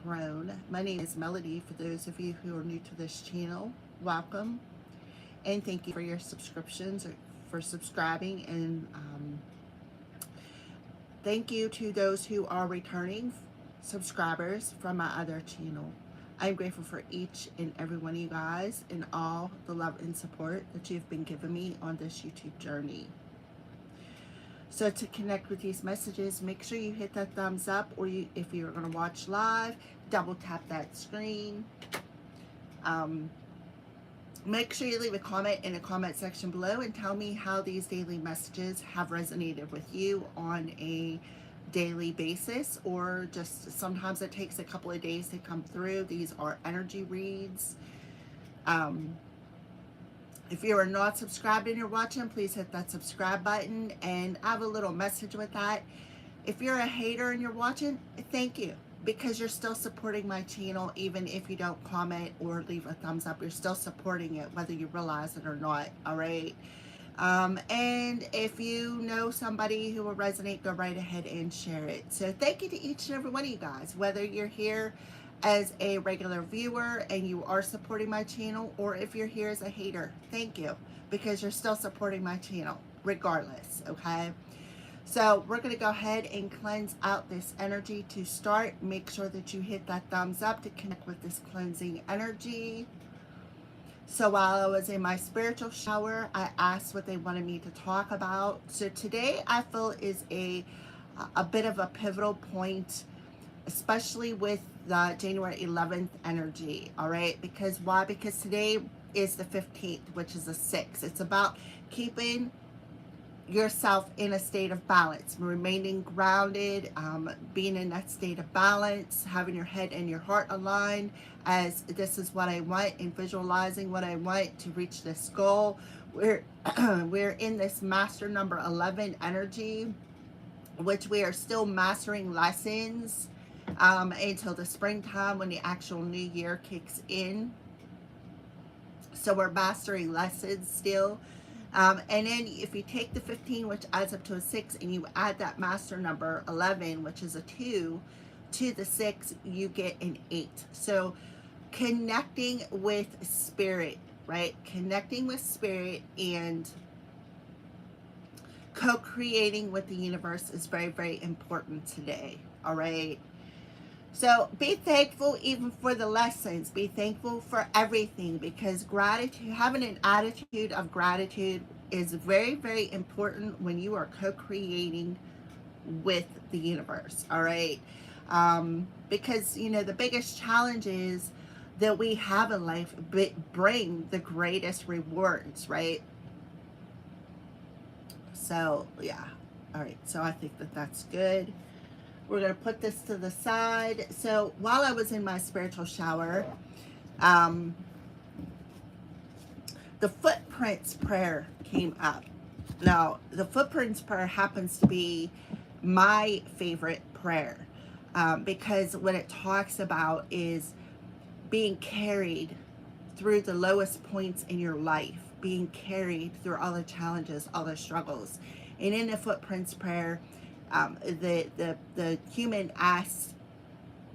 grown. My name is Melody. For those of you who are new to this channel, welcome. And thank you for your subscriptions, or for subscribing. And thank you to those who are returning subscribers from my other channel. I'm grateful for each and every one of you guys and all the love and support that you've been giving me on this YouTube journey. So to connect with these messages, make sure you hit that thumbs up, or if you're going to watch live, double tap that screen. Make sure you leave a comment in the comment section below and tell me how these daily messages have resonated with you on a daily basis, or just sometimes it takes a couple of days to come through. These are energy reads. If you are not subscribed and you're watching, please hit that subscribe button. And I have a little message with that. If you're a hater and you're watching, thank you, because you're still supporting my channel. Even if you don't comment or leave a thumbs up, you're still supporting it, whether you realize it or not. All right. And if you know somebody who will resonate, go right ahead and share it. So thank you to each and every one of you guys, whether you're here as a regular viewer and you are supporting my channel, or if you're here as a hater, thank you, because you're still supporting my channel regardless. Okay, so we're going to go ahead and cleanse out this energy. To start, make sure that you hit that thumbs up to connect with this cleansing energy. So while I was in my spiritual shower, I asked what they wanted me to talk about. So today I feel is a bit of a pivotal point, especially with the January 11th energy. All right, because why? Because today is the 15th, which is a 6. It's about keeping yourself in a state of balance, remaining grounded, being in that state of balance, having your head and your heart aligned as this is what I want, and visualizing what I want to reach this goal. We're in this master number 11 energy, which we are still mastering lessons until the springtime when the actual new year kicks in. So we're mastering lessons still. And then if you take the 15, which adds up to a 6, and you add that master number 11, which is a 2, to the 6, you get an 8. So connecting with spirit, right? Connecting with spirit and co-creating with the universe is very, very important today. All right. So be thankful even for the lessons. Be thankful for everything, because gratitude, having an attitude of gratitude, is very, very important when you are co-creating with the universe. All right. Because, you know, the biggest challenges that we have in life bring the greatest rewards, right? So, yeah. All right. So I think that that's good. We're going to put this to the side. So while I was in my spiritual shower, the footprints prayer came up. Now, the footprints prayer happens to be my favorite prayer, because what it talks about is being carried through the lowest points in your life, being carried through all the challenges, all the struggles. And in the footprints prayer, the human asks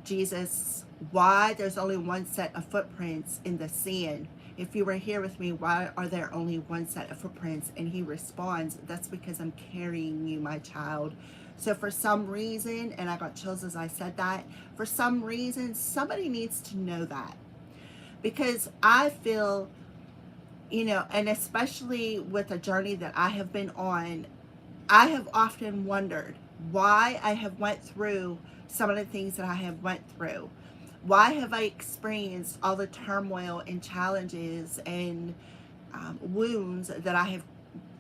Jesus why there's only one set of footprints in the sand. If you were here with me, why are there only one set of footprints? And he responds, that's because I'm carrying you, my child. So for some reason, and I got chills as I said that, for some reason, somebody needs to know that. Because I feel, you know, and especially with a journey that I have been on, I have often wondered why I have went through some of the things that I have went through. Why have I experienced all the turmoil and challenges and wounds that I have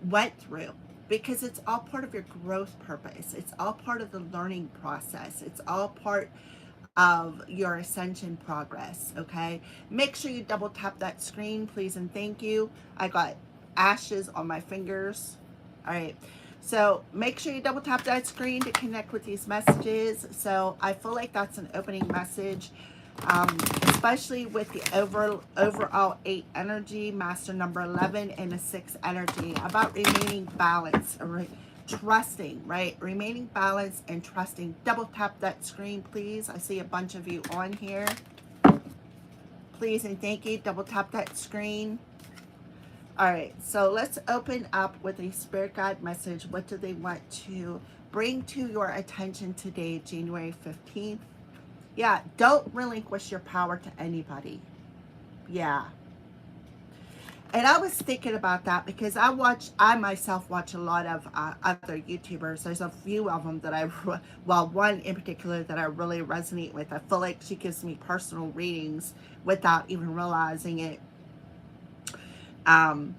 went through? Because it's all part of your growth purpose. It's all part of the learning process. It's all part of your ascension progress, okay? Make sure you double tap that screen, please and thank you. I got ashes on my fingers. All right. So make sure you double tap that screen to connect with these messages. So I feel like that's an opening message, especially with the overall 8 energy, master number 11, and a 6 energy, about remaining balanced, trusting, right? Remaining balanced and trusting. Double tap that screen, please. I see a bunch of you on here. Please and thank you. Double tap that screen. All right, so let's open up with a spirit guide message. What do they want to bring to your attention today, January 15th? Yeah, don't relinquish your power to anybody. Yeah. And I was thinking about that because I myself watch a lot of other YouTubers. There's a few of them that well, one in particular that I really resonate with. I feel like she gives me personal readings without even realizing it. And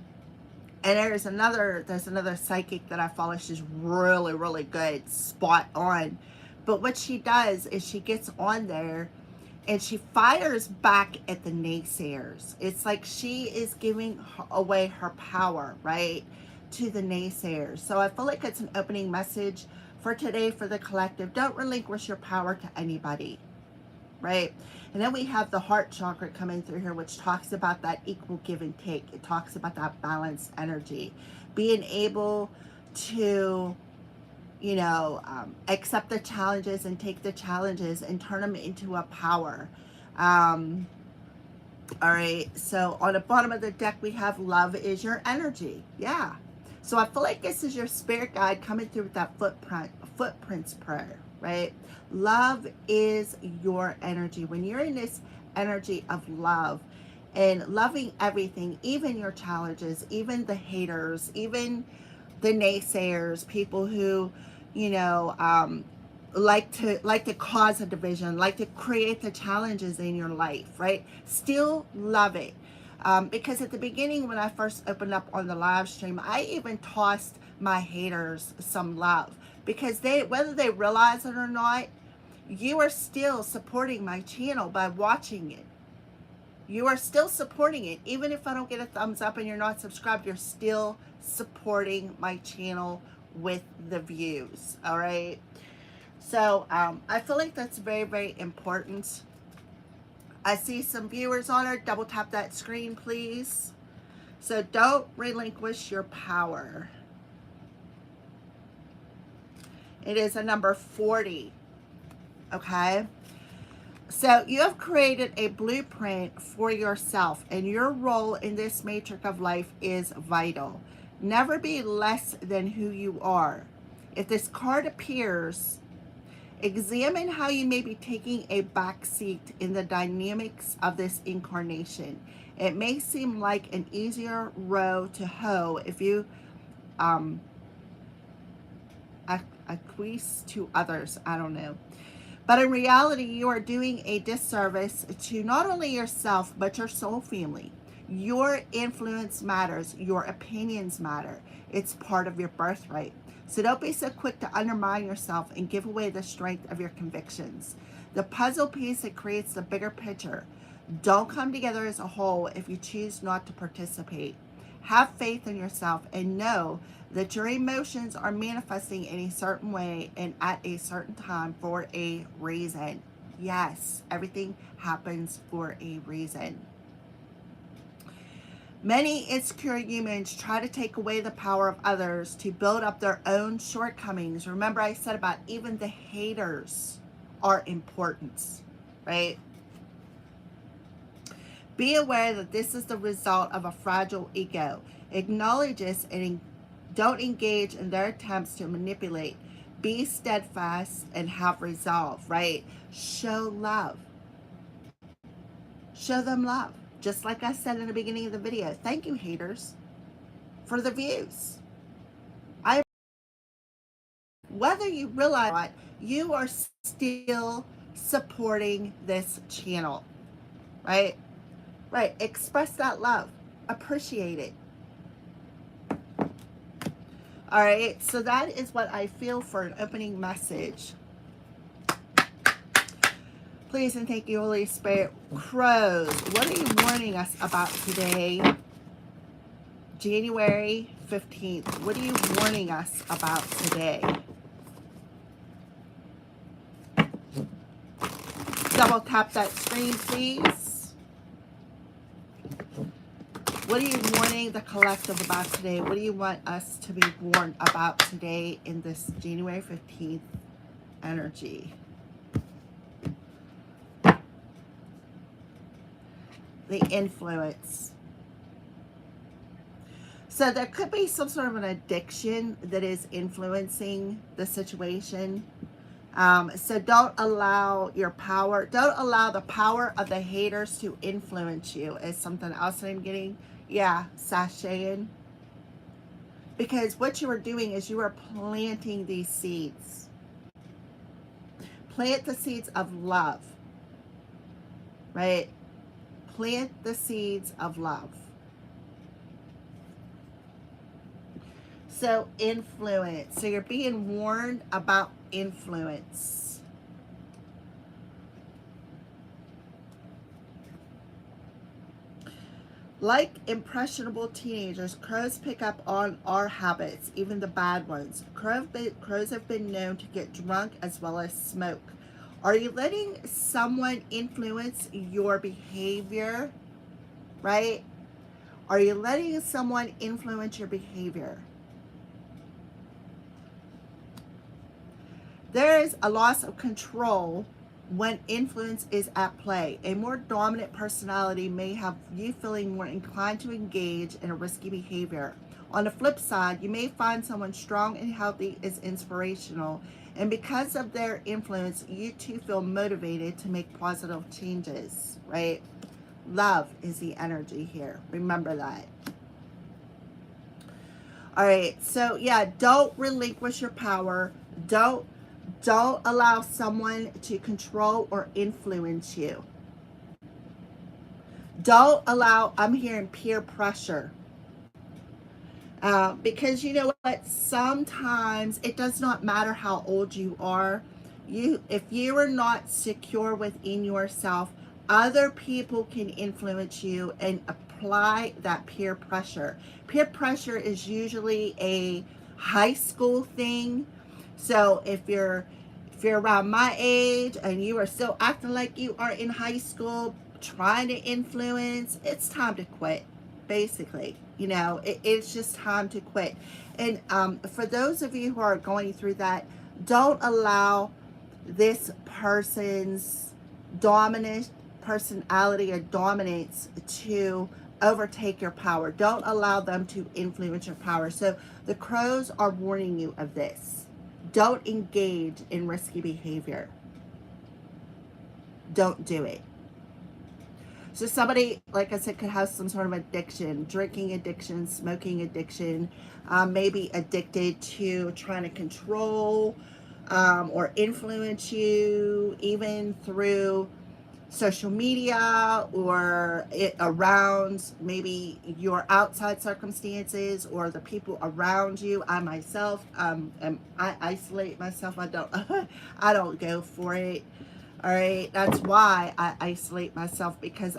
there's another psychic that I follow. She's really, really good, spot on. But what she does is she gets on there and she fires back at the naysayers. It's like she is giving away her power, right, to the naysayers. So I feel like it's an opening message for today for the collective. Don't relinquish your power to anybody, right? And then we have the heart chakra coming through here, which talks about that equal give and take. It talks about that balanced energy. Being able to, you know, accept the challenges and take the challenges and turn them into a power. All right, so on the bottom of the deck, we have love is your energy. Yeah. So I feel like this is your spirit guide coming through with that footprints prayer, right? Love is your energy. When you're in this energy of love and loving everything, even your challenges, even the haters, even the naysayers, people who, you know, like to cause a division, like to create the challenges in your life, right? Still love it. Because at the beginning, when I first opened up on the live stream, I even tossed my haters some love because whether they realize it or not, you are still supporting my channel by watching it. You are still supporting it. Even if I don't get a thumbs up and you're not subscribed, you're still supporting my channel with the views. All right. So I feel like that's very, very important. I see some viewers on it. Double tap that screen, please. So don't relinquish your power. It is a number 40. Okay. So you have created a blueprint for yourself, and your role in this matrix of life is vital. Never be less than who you are. If this card appears, examine how you may be taking a back seat in the dynamics of this incarnation. It may seem like an easier row to hoe if you acquiesce to others. I don't know. But in reality, you are doing a disservice to not only yourself, but your soul family. Your influence matters. Your opinions matter. It's part of your birthright. So don't be so quick to undermine yourself and give away the strength of your convictions. The puzzle piece that creates the bigger picture. Don't come together as a whole if you choose not to participate. Have faith in yourself and know that your emotions are manifesting in a certain way and at a certain time for a reason. Yes, everything happens for a reason. Many insecure humans try to take away the power of others to build up their own shortcomings. Remember I said about even the haters are important, right? Be aware that this is the result of a fragile ego. Acknowledge this and don't engage in their attempts to manipulate. Be steadfast and have resolve, right? Show love. Show them love. Just like I said in the beginning of the video. Thank you, haters, for the views. Whether you realize it, you are still supporting this channel, right? Right. Express that love. Appreciate it. All right. So that is what I feel for an opening message. Please and thank you, Holy Spirit. Crows, what are you warning us about today? January 15th. What are you warning us about today? Double tap that screen, please. What are you warning the collective about today? What do you want us to be warned about today in this January 15th energy? The influence. So there could be some sort of an addiction that is influencing the situation. So don't allow your power, don't allow the power of the haters to influence you is something else that I'm getting. Yeah, sashaying. Because what you are doing is you are planting these seeds. Plant the seeds of love, right? Plant the seeds of love. So influence. So you're being warned about influence. Like impressionable teenagers, crows pick up on our habits, even the bad ones. Crows have been known to get drunk as well as smoke. Are you letting someone influence your behavior? Right? Are you letting someone influence your behavior? There is a loss of control when influence is at play. A more dominant personality may have you feeling more inclined to engage in a risky behavior. On the flip side, you may find someone strong and healthy is inspirational, and because of their influence, you too feel motivated to make positive changes, right? Love is the energy here. Remember that. All right, so yeah, don't relinquish your power. Don't allow someone to control or influence you. Don't allow, I'm hearing peer pressure. Because you know what? Sometimes it does not matter how old you are. If you are not secure within yourself, other people can influence you and apply that peer pressure. Peer pressure is usually a high school thing. So if you're around my age and you are still acting like you are in high school, trying to influence, it's time to quit. Basically, you know, it's just time to quit. And for those of you who are going through that, don't allow this person's dominant personality or dominance to overtake your power. Don't allow them to influence your power. So the crows are warning you of this. Don't engage in risky behavior. Don't do it. So somebody, like I said, could have some sort of addiction, drinking addiction, smoking addiction, maybe addicted to trying to control or influence you, even through social media or around maybe your outside circumstances or the people around you. I myself, I isolate myself. I don't go for it. All right, that's why I isolate myself, because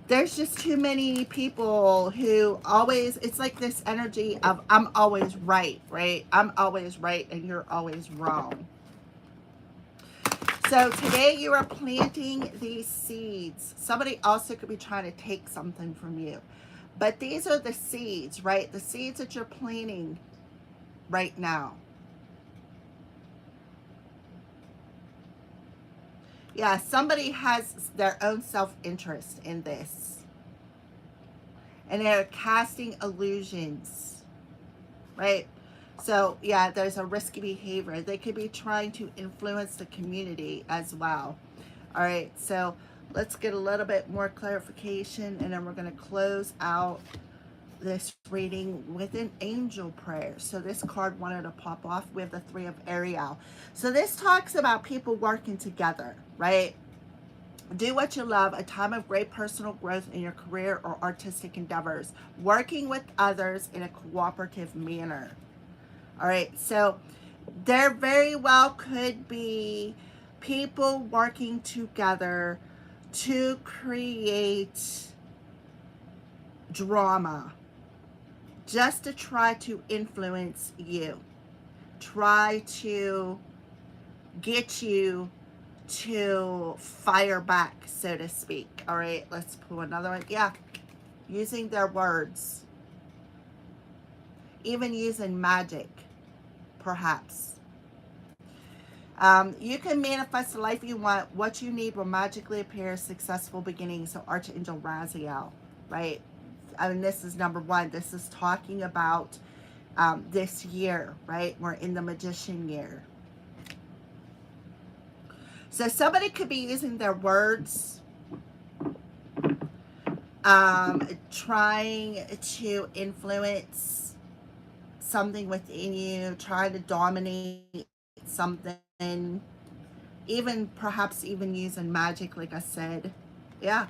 there's just too many people who always, it's like this energy of I'm always right, right? I'm always right and you're always wrong. So today you are planting these seeds. Somebody also could be trying to take something from you. But these are the seeds, right? The seeds that you're planting right now. Yeah, somebody has their own self-interest in this. And they're casting illusions, right? So, yeah, there's a risky behavior. They could be trying to influence the community as well. All right, so let's get a little bit more clarification, and then we're going to close out this reading with an angel prayer. So this card wanted to pop off. We have the Three of Ariel. So this talks about people working together, right? Do what you love, a time of great personal growth in your career or artistic endeavors, working with others in a cooperative manner. All right, so there very well could be people working together to create drama, just to try to influence you, try to get you to fire back, so to speak. All right, let's pull another one. Yeah, using their words, even using magic, perhaps. You can manifest the life you want. What you need will magically appear. Successful beginning. So Archangel Raziel, right? I mean, this is number one. This is talking about this year, right? We're in the Magician year. So somebody could be using their words, trying to influence something within you, trying to dominate something, even perhaps even using magic, like I said. Yeah.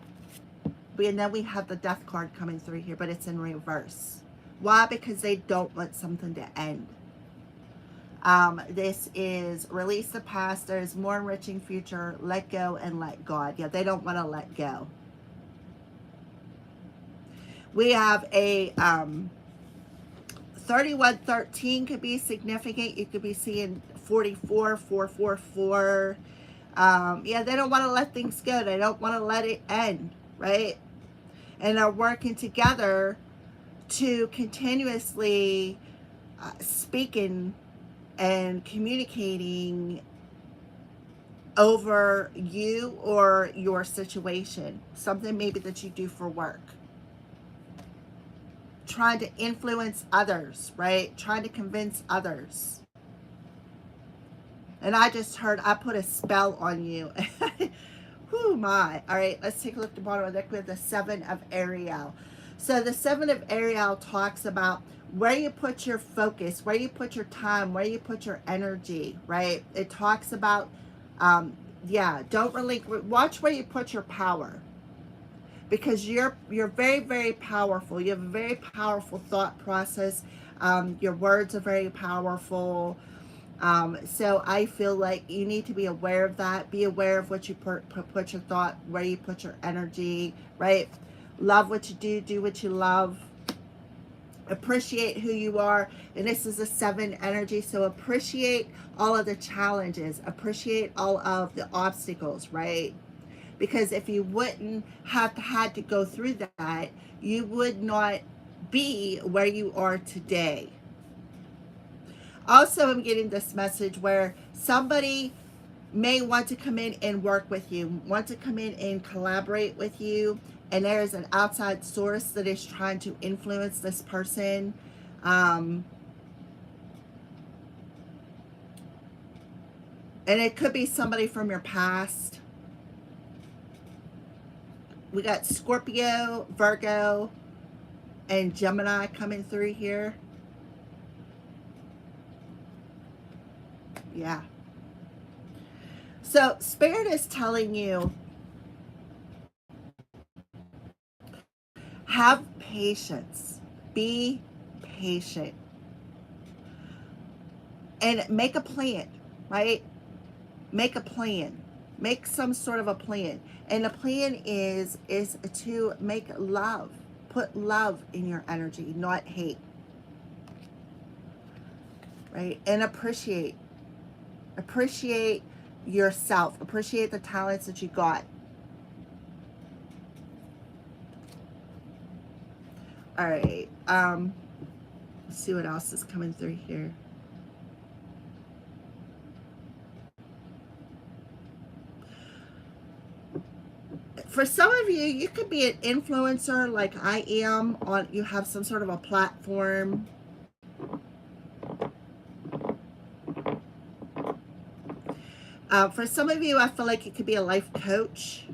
And then we have the Death card coming through here, but it's in reverse. Why? Because they don't want something to end. This is release the past. There's more enriching future. Let go and let God. Yeah, they don't want to let go. We have a 3113 could be significant. You could be seeing 44, 444. Yeah, they don't want to let things go. They don't want to let it end, right? And they're working together to continuously speaking and communicating over you or your situation. Something maybe that you do for work. Trying to influence others, right? Trying to convince others. And I just heard, I put a spell on you. Whew, my. All right, let's take a look at the bottom of the deck with the Seven of Ariel. So the Seven of Ariel talks about where you put your focus, where you put your time, where you put your energy, right? It talks about, yeah, don't relinquish, watch where you put your power. Because you're very, very powerful. You have a very powerful thought process. Your words are very powerful. So I feel like you need to be aware of that. Be aware of what you put your thought, where you put your energy, right? Love what you do what you love. Appreciate who you are. And this is a 7 energy. So appreciate all of the challenges. Appreciate all of the obstacles, right? Because if you wouldn't have had to go through that, you would not be where you are today. Also, I'm getting this message where somebody may want to come in and work with you, want to come in and collaborate with you, and there is an outside source that is trying to influence this person. And it could be somebody from your past. We got Scorpio, Virgo, and Gemini coming through here. Yeah. So Spirit is telling you, have patience. Be patient. And make a plan, right? Make a plan. Make some sort of a plan. And the plan is to make love. Put love in your energy, not hate. Right? And appreciate. Appreciate yourself. Appreciate the talents that you got. All right. Let's see what else is coming through here. For some of you, you could be an influencer like I am. You have some sort of a platform. For some of you, I feel like you could be a life coach.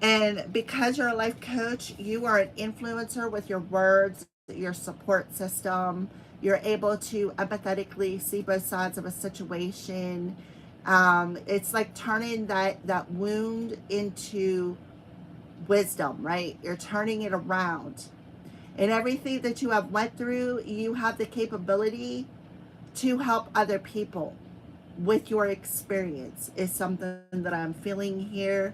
And because you're a life coach, you are an influencer with your words, your support system. You're able to empathetically see both sides of a situation. It's like turning that wound into wisdom, right? You're turning it around. And everything that you have went through, you have the capability to help other people with your experience is something that I'm feeling here.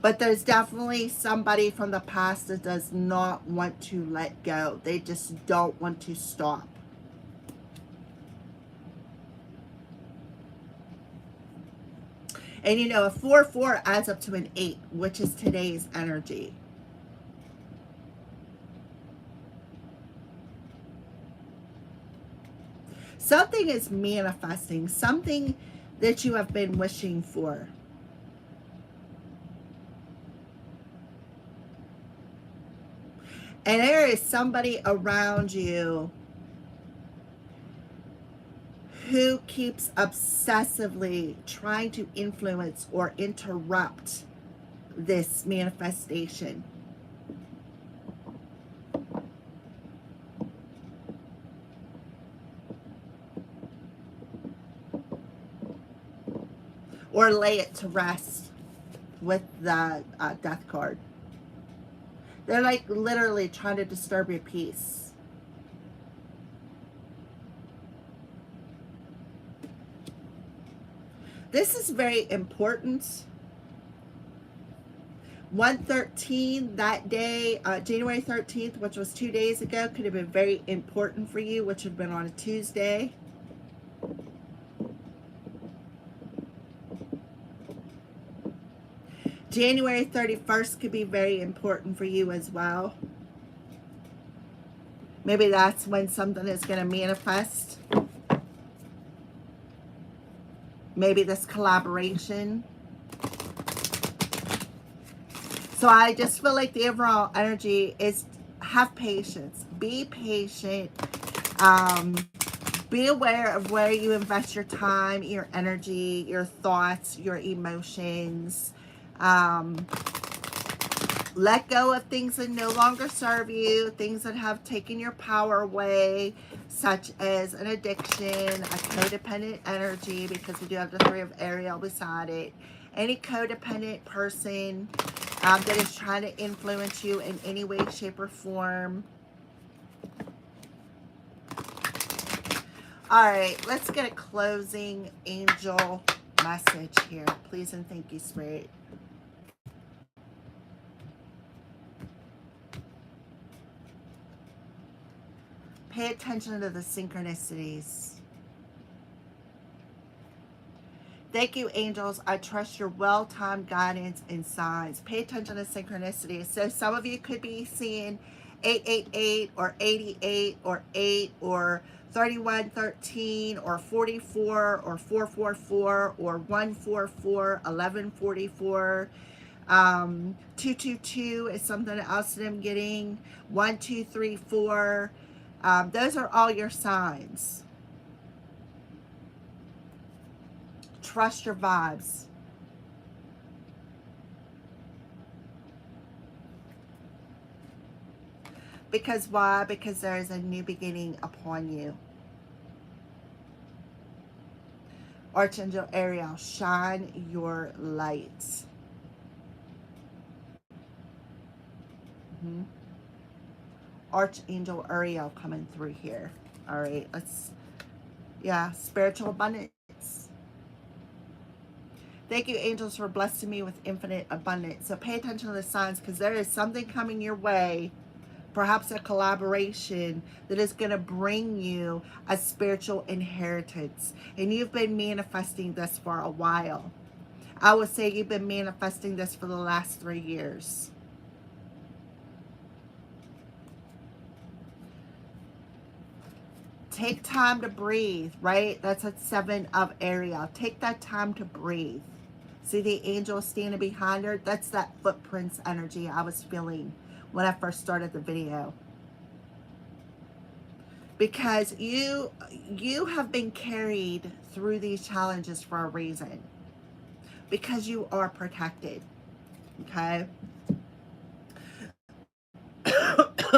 But there's definitely somebody from the past that does not want to let go. They just don't want to stop. And you know, a 4-4 adds up to an 8, which is today's energy. Something is manifesting, something that you have been wishing for. And there is somebody around you who keeps obsessively trying to influence or interrupt this manifestation. Or lay it to rest with the death card. They're like literally trying to disturb your peace. This is very important. 113 that day, January 13th, which was 2 days ago, could have been very important for you, which would have been on a Tuesday. January 31st could be very important for you as well. Maybe that's when something is going to manifest. Maybe this collaboration. So I just feel like the overall energy is have patience. Be patient. Be aware of where you invest your time, your energy, your thoughts, your emotions. Let go of things that no longer serve you, things that have taken your power away, such as an addiction, a codependent energy, because we do have the 3 of Ariel beside it. Any codependent person that is trying to influence you in any way, shape, or form. All right, let's get a closing angel message here. Please and thank you, Spirit. Pay attention to the synchronicities. Thank you, angels. I trust your well-timed guidance and signs. Pay attention to synchronicities. So some of you could be seeing 888 or 88 or 8 or 3113 or 44 or 444 or 144, 1144. 222 is something else that I'm getting. 1, 2, 3, 4. Those are all your signs. Trust your vibes. Because why? Because there is a new beginning upon you. Archangel Ariel, shine your light. Archangel Ariel coming through here. All right, let's, yeah, spiritual abundance. Thank you, angels, for blessing me with infinite abundance. So pay attention to the signs, because there is something coming your way, perhaps a collaboration that is going to bring you a spiritual inheritance. And you've been manifesting this for a while. I would say you've been manifesting this for the last 3 years. Take time to breathe, right? That's a 7 of Ariel. Take that time to breathe. See the angel standing behind her? That's that footprints energy I was feeling when I first started the video. Because you have been carried through these challenges for a reason. Because you are protected. Okay?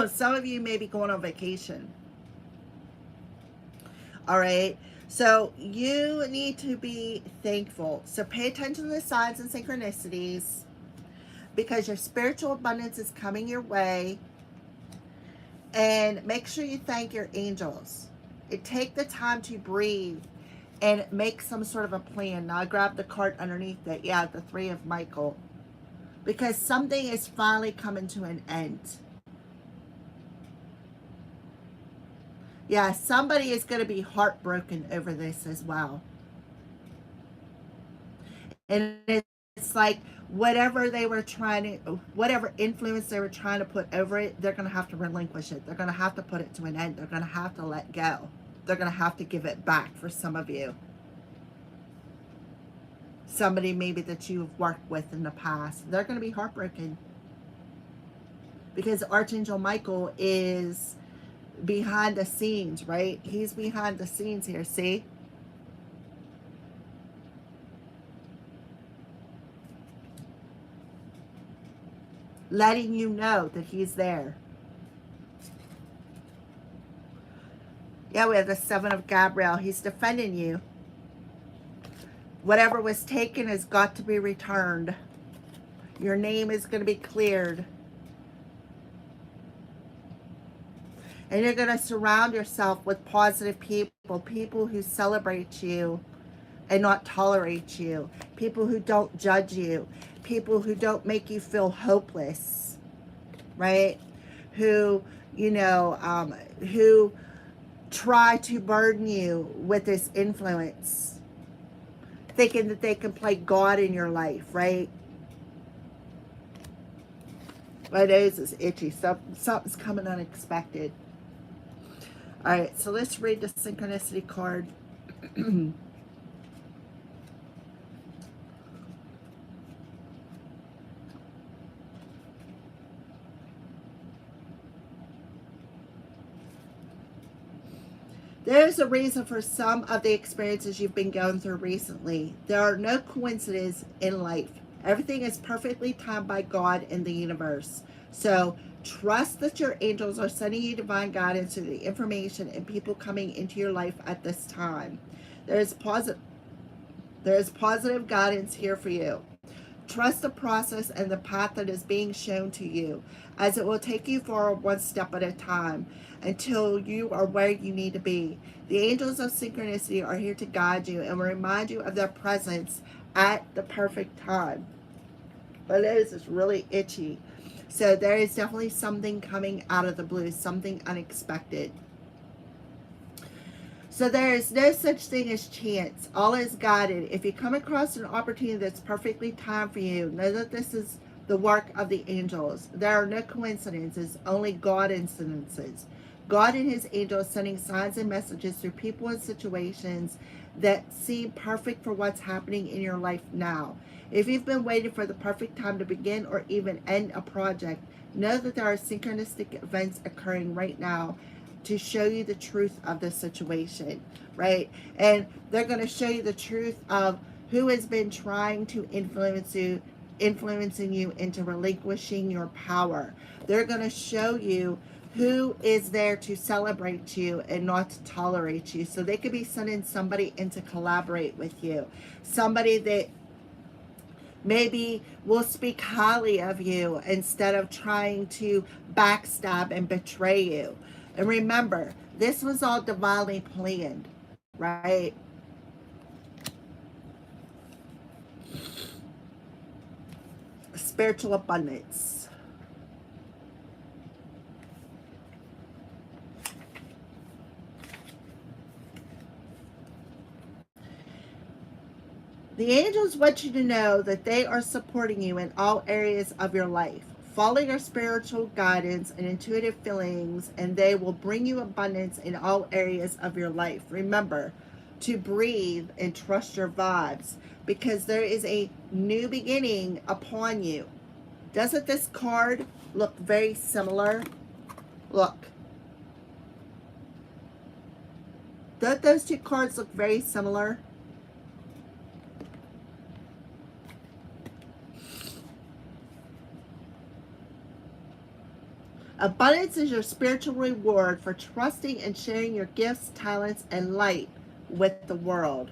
Some of you may be going on vacation. All right, so you need to be thankful. So pay attention to the signs and synchronicities, because your spiritual abundance is coming your way. And make sure you thank your angels. And take the time to breathe and make some sort of a plan. Now I grabbed the card underneath it. Yeah, the 3 of Michael. Because something is finally coming to an end. Yeah, somebody is going to be heartbroken over this as well. And it's like whatever they were trying to, whatever influence they were trying to put over it, they're going to have to relinquish it. They're going to have to put it to an end. They're going to have to let go. They're going to have to give it back for some of you. Somebody maybe that you've worked with in the past. They're going to be heartbroken. Because Archangel Michael is behind the scenes, right? He's behind the scenes here, see? Letting you know that he's there. Yeah, we have the Seven of Gabriel. He's defending you. Whatever was taken has got to be returned. Your name is going to be cleared. And you're going to surround yourself with positive people. People who celebrate you and not tolerate you. People who don't judge you. People who don't make you feel hopeless. Right? Who, you know, who try to burden you with this influence. Thinking that they can play God in your life, right? My nose is itchy. Something's coming unexpected. All right, so let's read the synchronicity card. There's a reason for some of the experiences you've been going through recently. There are no coincidences in life. Everything is perfectly timed by God and the universe. So trust that your angels are sending you divine guidance through the information and people coming into your life at this time. There is positive guidance here for you. Trust the process and the path that is being shown to you, as it will take you forward one step at a time until you are where you need to be. The angels of synchronicity are here to guide you and will remind you of their presence at the perfect time. My nose is really itchy. So there is definitely something coming out of the blue, something unexpected. So there is no such thing as chance. All is guided. If you come across an opportunity that's perfectly timed for you, know that this is the work of the angels. There are no coincidences, only God incidences. God and his angels sending signs and messages through people and situations that seem perfect for what's happening in your life now. If you've been waiting for the perfect time to begin or even end a project, know that there are synchronistic events occurring right now to show you the truth of the situation, right? And they're going to show you the truth of who has been trying to influencing you into relinquishing your power. They're going to show you who is there to celebrate you and not to tolerate you. So they could be sending somebody in to collaborate with you. Somebody that maybe will speak highly of you instead of trying to backstab and betray you. And remember, this was all divinely planned, right? Spiritual abundance. The angels want you to know that they are supporting you in all areas of your life. Follow your spiritual guidance and intuitive feelings, and they will bring you abundance in all areas of your life. Remember to breathe and trust your vibes, because there is a new beginning upon you. Doesn't this card look very similar? Look. Don't those two cards look very similar? Abundance is your spiritual reward for trusting and sharing your gifts, talents, and light with the world.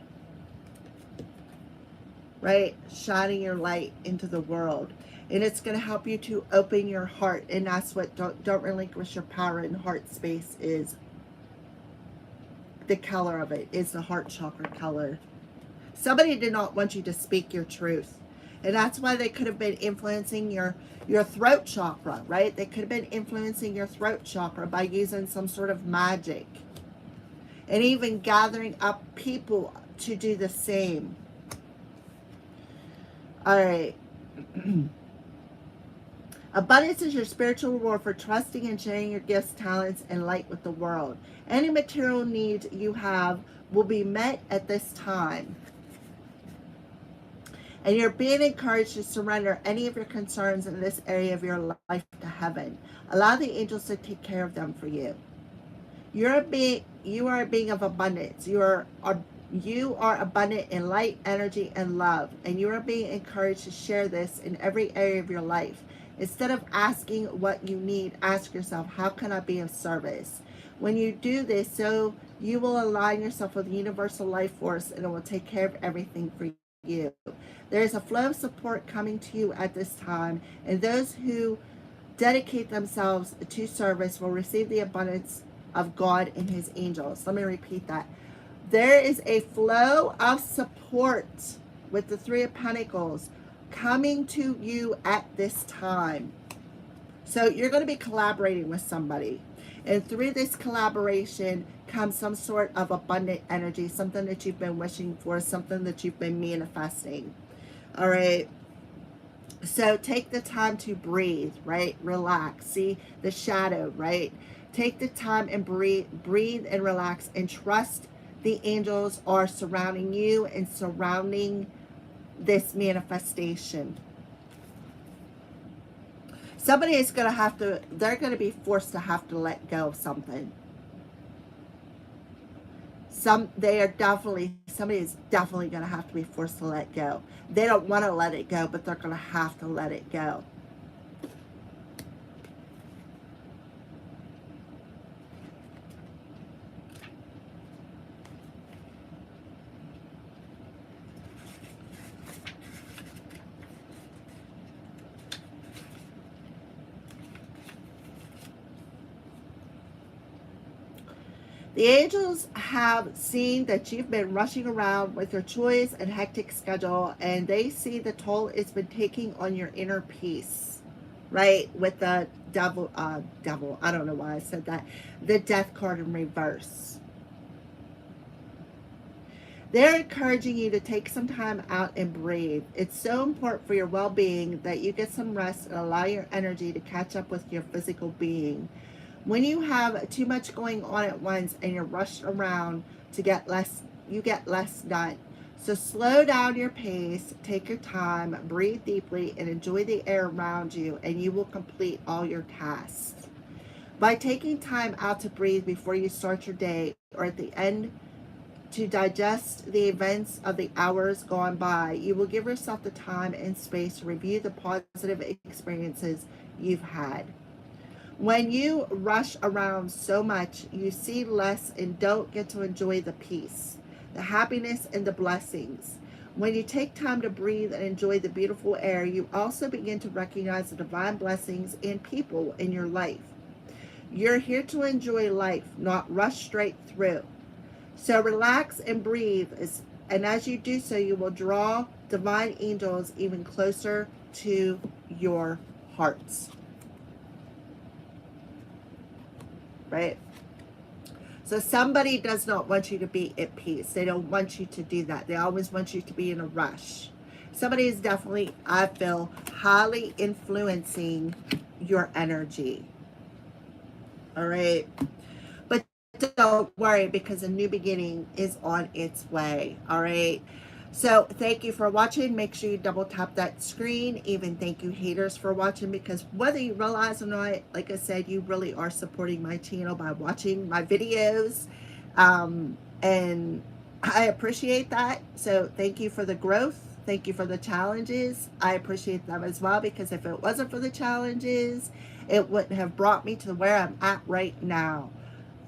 Right? Shining your light into the world. And it's going to help you to open your heart. And that's what don't relinquish your power in heart space is. The color of it is the heart chakra color. Somebody did not want you to speak your truth. And that's why they could have been influencing your throat chakra, right? They could have been influencing your throat chakra by using some sort of magic. And even gathering up people to do the same. All right. Abundance is your spiritual reward for trusting and sharing your gifts, talents, and light with the world. Any material needs you have will be met at this time. And you're being encouraged to surrender any of your concerns in this area of your life to heaven. Allow the angels to take care of them for you. You are a being of abundance. You are abundant in light, energy, and love, and you are being encouraged to share this in every area of your life. Instead of asking what you need, ask yourself, how can I be of service? When you do this, so you will align yourself with the universal life force, and it will take care of everything for you. There is a flow of support coming to you at this time, and those who dedicate themselves to service will receive the abundance of God and his angels. Let me repeat that. There is a flow of support with the Three of Pentacles coming to you at this time. So you're going to be collaborating with somebody. And through this collaboration comes some sort of abundant energy, something that you've been wishing for, something that you've been manifesting. All right. So take the time to breathe, right? Relax. See the shadow, right? Take the time and breathe and relax and trust the angels are surrounding you and surrounding this manifestation. Somebody is going to have to, they're going to be forced to have to let go of something. Somebody is definitely going to have to be forced to let go. They don't want to let it go, but they're going to have to let it go. The angels have seen that you've been rushing around with your choice and hectic schedule, and they see the toll it's been taking on your inner peace, right? With the devil, I don't know why I said that, the death card in reverse. They're encouraging you to take some time out and breathe. It's so important for your well-being that you get some rest and allow your energy to catch up with your physical being. When you have too much going on at once and you're rushed around to get less, you get less done. So slow down your pace, take your time, breathe deeply, and enjoy the air around you, and you will complete all your tasks. By taking time out to breathe before you start your day or at the end to digest the events of the hours gone by, you will give yourself the time and space to review the positive experiences you've had. When you rush around so much, you see less and don't get to enjoy the peace, the happiness, and the blessings. When you take time to breathe and enjoy the beautiful air, you also begin to recognize the divine blessings and people in your life. You're here to enjoy life, not rush straight through. So relax and breathe, and as you do so, you will draw divine angels even closer to your hearts. Right? So somebody does not want you to be at peace. They don't want you to do that. They always want you to be in a rush. Somebody is definitely, I feel, highly influencing your energy. All right? But don't worry, because a new beginning is on its way. All right? So thank you for watching. Make sure you double tap that screen. Even thank you haters for watching, because whether you realize or not, like I said, you really are supporting my channel by watching my videos. And I appreciate that. So thank you for the growth. Thank you for the challenges. I appreciate them as well, because if it wasn't for the challenges, it wouldn't have brought me to where I'm at right now.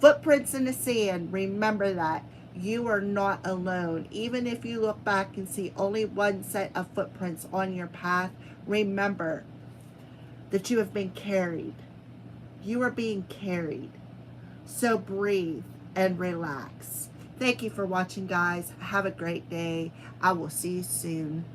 Footprints in the sand. Remember that. You are not alone. Even if you look back and see only one set of footprints on your path, remember that you have been carried. You are being carried. So breathe and relax. Thank you for watching, guys. Have a great day. I will see you soon.